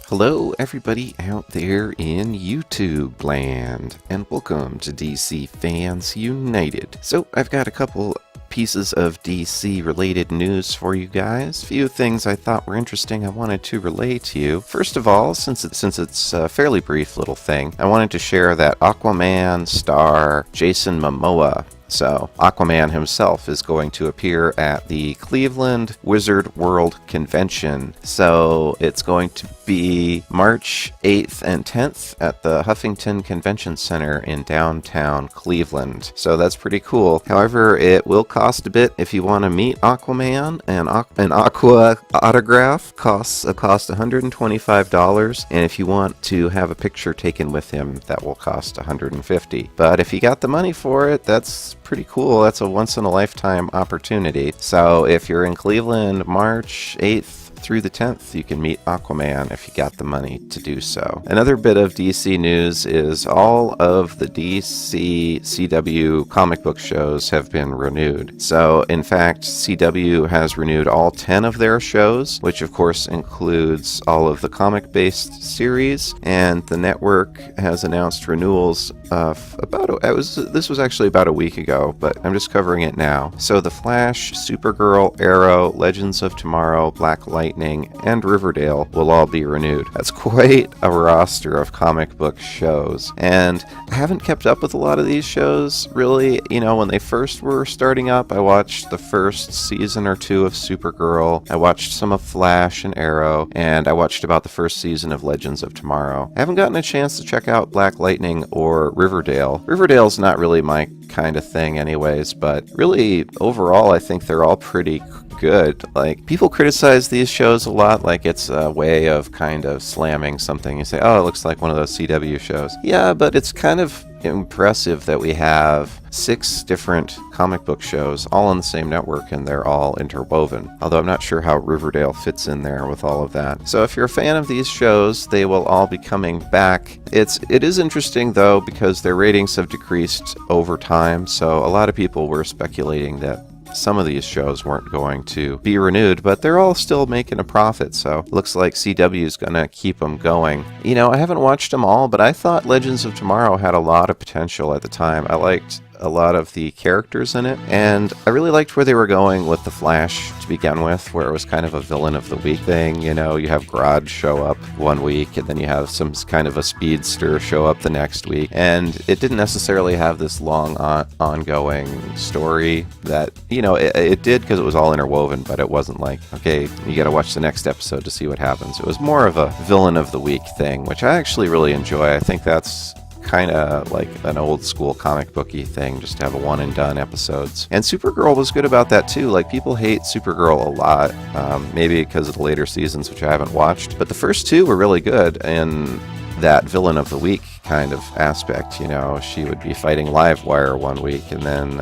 Hello, everybody out there in YouTube land, and welcome to DC Fans United. So, I've got a couple pieces of DC related news for you guys. A few things I thought were interesting I wanted to relay to you. First of all, since it's a fairly brief little thing, I wanted to share that Aquaman star Jason Mamoa, so Aquaman himself, is going to appear at the Cleveland Wizard World Convention. So it's going to be March 8th and 10th at the Huffington Convention Center in downtown Cleveland. So that's pretty cool. However, it will cost a bit if you want to meet Aquaman. An Aqua autograph costs $125, and if you want to have a picture taken with him, that will cost $150. But if you got the money for it, that's pretty cool. That's a once-in-a-lifetime opportunity. So if you're in Cleveland March 8th through the 10th, you can meet Aquaman if you got the money to do so. Another bit of DC news is all of the DC CW comic book shows have been renewed. So in fact, CW has renewed all 10 of their shows, which of course includes all of the comic-based series, and the network has announced renewals of this was actually about a week ago, but I'm just covering it now. So The Flash, Supergirl, Arrow, Legends of Tomorrow, Black Lightning, and Riverdale will all be renewed. That's quite a roster of comic book shows, and I haven't kept up with a lot of these shows, really. You know, when they first were starting up, I watched the first season or two of Supergirl, I watched some of Flash and Arrow, and I watched about the first season of Legends of Tomorrow. I haven't gotten a chance to check out Black Lightning or Riverdale. Riverdale's not really my kind of thing anyways, but really, overall, I think they're all pretty good. Like, people criticize these shows a lot, like it's a way of kind of slamming something. You say, oh, it looks like one of those CW shows. Yeah, but it's kind of impressive that we have 6 different comic book shows all on the same network, and they're all interwoven. Although I'm not sure how Riverdale fits in there with all of that. So if you're a fan of these shows, they will all be coming back. It is interesting though, because their ratings have decreased over time, so a lot of people were speculating that some of these shows weren't going to be renewed, but they're all still making a profit, so looks like CW is gonna keep them going. You know, I haven't watched them all, but I thought Legends of Tomorrow had a lot of potential at the time. I liked a lot of the characters in it, and I really liked where they were going with the Flash to begin with, where it was kind of a villain of the week thing. You know, you have Grodd show up one week, and then you have some kind of a speedster show up the next week, and it didn't necessarily have this long ongoing story that, you know, it did because it was all interwoven, but it wasn't like, okay, you gotta watch the next episode to see what happens. It was more of a villain of the week thing, which I actually really enjoy. I think that's kind of like an old school comic booky thing, just to have a one and done episodes. And Supergirl was good about that too. Like, people hate Supergirl a lot, maybe because of the later seasons, which I haven't watched, but the first 2 were really good in that villain of the week kind of aspect. You know, she would be fighting Livewire one week, and then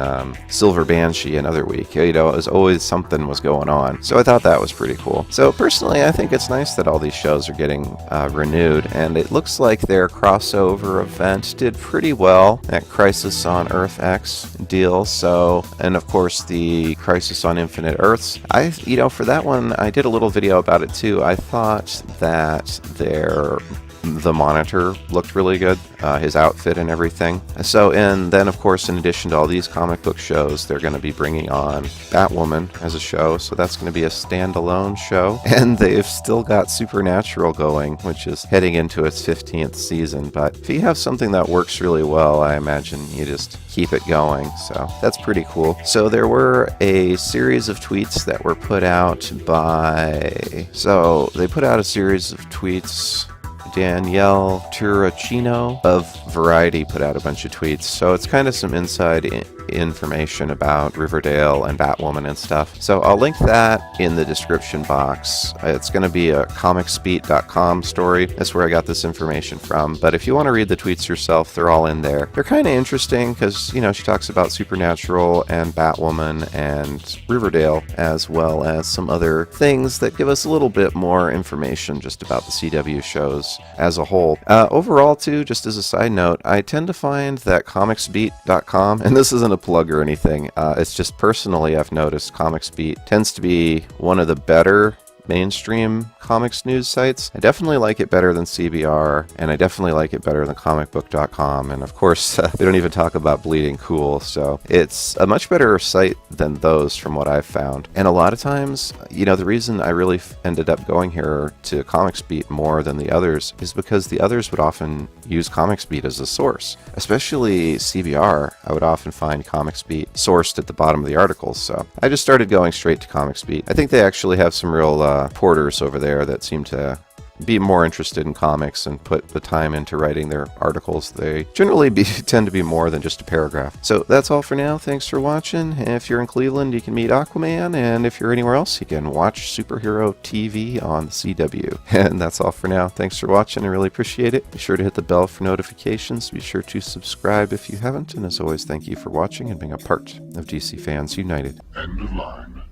Silver Banshee another week. You know, it was always something was going on. So I thought that was pretty cool. So personally, I think it's nice that all these shows are getting renewed, and it looks like their crossover event did pretty well, that Crisis on Earth X deal. So, and of course the Crisis on Infinite Earths. You know, for that one, I did a little video about it too. I thought that the Monitor looked really good, his outfit and everything. So, and then of course, in addition to all these comic book shows, they're going to be bringing on Batwoman as a show, so that's going to be a standalone show. And they've still got Supernatural going, which is heading into its 15th season. But if you have something that works really well, I imagine you just keep it going. So that's pretty cool. So there were a series of tweets that were put out they put out a series of tweets. Danielle Turacino of Variety put out a bunch of tweets, so it's kind of some inside information about Riverdale and Batwoman and stuff. So I'll link that in the description box. It's going to be a comicsbeat.com story. That's where I got this information from. But if you want to read the tweets yourself, they're all in there. They're kind of interesting because, you know, she talks about Supernatural and Batwoman and Riverdale, as well as some other things that give us a little bit more information just about the CW shows as a whole. Overall, too, just as a side note, I tend to find that comicsbeat.com, and this isn't a plug or anything, it's just personally I've noticed Comics Beat tends to be one of the better mainstream comics news sites. I definitely like it better than CBR, and I definitely like it better than comicbook.com, and of course, they don't even talk about Bleeding Cool, so it's a much better site than those from what I've found. And a lot of times, the reason I really ended up going here to ComicsBeat more than the others is because the others would often use ComicsBeat as a source. Especially CBR, I would often find ComicsBeat sourced at the bottom of the articles, so I just started going straight to ComicsBeat. I think they actually have some real porters over there that seem to be more interested in comics and put the time into writing their articles. They generally tend to be more than just a paragraph. So that's all for now. Thanks for watching. If you're in Cleveland, you can meet Aquaman, and if you're anywhere else, you can watch Superhero TV on the CW. And that's all for now. Thanks for watching. I really appreciate it. Be sure to hit the bell for notifications. Be sure to subscribe if you haven't. And as always, thank you for watching and being a part of DC Fans United. End of line.